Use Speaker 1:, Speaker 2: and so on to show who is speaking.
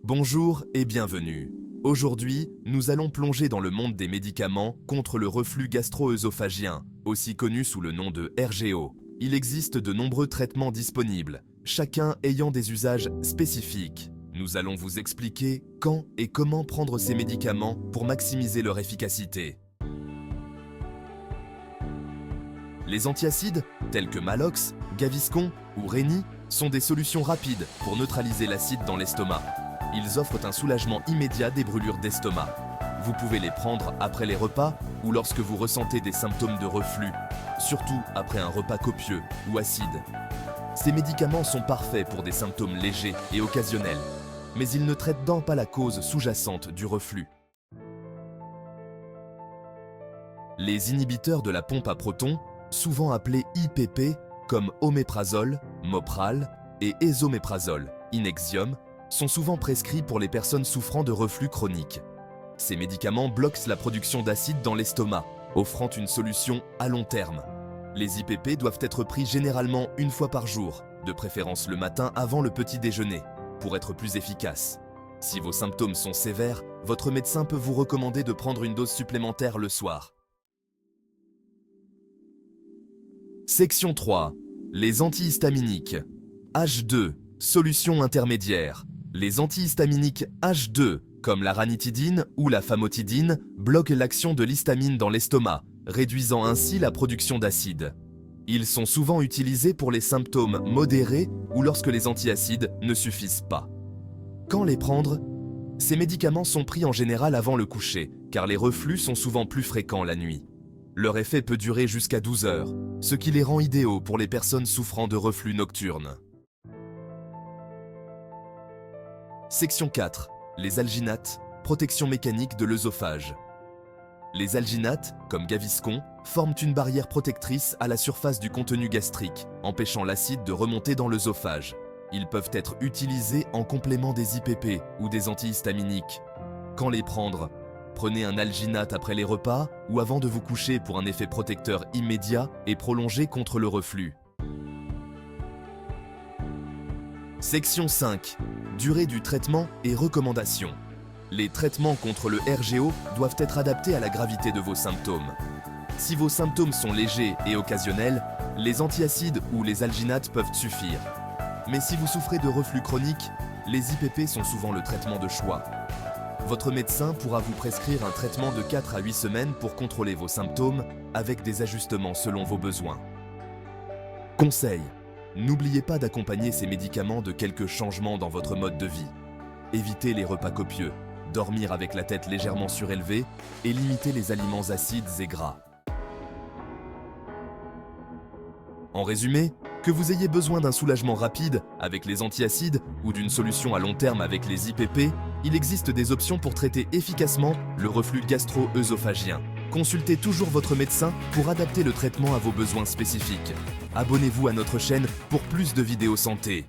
Speaker 1: Bonjour et bienvenue. Aujourd'hui, nous allons plonger dans le monde des médicaments contre le reflux gastro-œsophagien, aussi connu sous le nom de RGO. Il existe de nombreux traitements disponibles, chacun ayant des usages spécifiques. Nous allons vous expliquer quand et comment prendre ces médicaments pour maximiser leur efficacité. Les antiacides, tels que Malox, Gaviscon ou Reni, sont des solutions rapides pour neutraliser l'acide dans l'estomac. Ils offrent un soulagement immédiat des brûlures d'estomac. Vous pouvez les prendre après les repas ou lorsque vous ressentez des symptômes de reflux, surtout après un repas copieux ou acide. Ces médicaments sont parfaits pour des symptômes légers et occasionnels, mais ils ne traitent donc pas la cause sous-jacente du reflux. Les inhibiteurs de la pompe à protons, souvent appelés IPP, comme oméprazole, Mopral et ésoméprazole, Inexium, sont souvent prescrits pour les personnes souffrant de reflux chronique. Ces médicaments bloquent la production d'acide dans l'estomac, offrant une solution à long terme. Les IPP doivent être pris généralement une fois par jour, de préférence le matin avant le petit déjeuner, pour être plus efficaces. Si vos symptômes sont sévères, votre médecin peut vous recommander de prendre une dose supplémentaire le soir. Section 3. Les antihistaminiques. H2. Solution intermédiaire. Les antihistaminiques H2, comme la ranitidine ou la famotidine, bloquent l'action de l'histamine dans l'estomac, réduisant ainsi la production d'acide. Ils sont souvent utilisés pour les symptômes modérés ou lorsque les antiacides ne suffisent pas. Quand les prendre? Ces médicaments sont pris en général avant le coucher, car les reflux sont souvent plus fréquents la nuit. Leur effet peut durer jusqu'à 12 heures, ce qui les rend idéaux pour les personnes souffrant de reflux nocturne. Section 4. Les alginates, protection mécanique de l'œsophage. Les alginates, comme Gaviscon, forment une barrière protectrice à la surface du contenu gastrique, empêchant l'acide de remonter dans l'œsophage. Ils peuvent être utilisés en complément des IPP ou des antihistaminiques. Quand les prendre? Prenez un alginate après les repas ou avant de vous coucher pour un effet protecteur immédiat et prolongé contre le reflux. Section 5. Durée du traitement et recommandations. Les traitements contre le RGO doivent être adaptés à la gravité de vos symptômes. Si vos symptômes sont légers et occasionnels, les antiacides ou les alginates peuvent suffire. Mais si vous souffrez de reflux chronique, les IPP sont souvent le traitement de choix. Votre médecin pourra vous prescrire un traitement de 4 à 8 semaines pour contrôler vos symptômes avec des ajustements selon vos besoins. Conseil. N'oubliez pas d'accompagner ces médicaments de quelques changements dans votre mode de vie. Évitez les repas copieux, dormir avec la tête légèrement surélevée et limitez les aliments acides et gras. En résumé, que vous ayez besoin d'un soulagement rapide avec les antiacides ou d'une solution à long terme avec les IPP, il existe des options pour traiter efficacement le reflux gastro-œsophagien. Consultez toujours votre médecin pour adapter le traitement à vos besoins spécifiques. Abonnez-vous à notre chaîne pour plus de vidéos santé.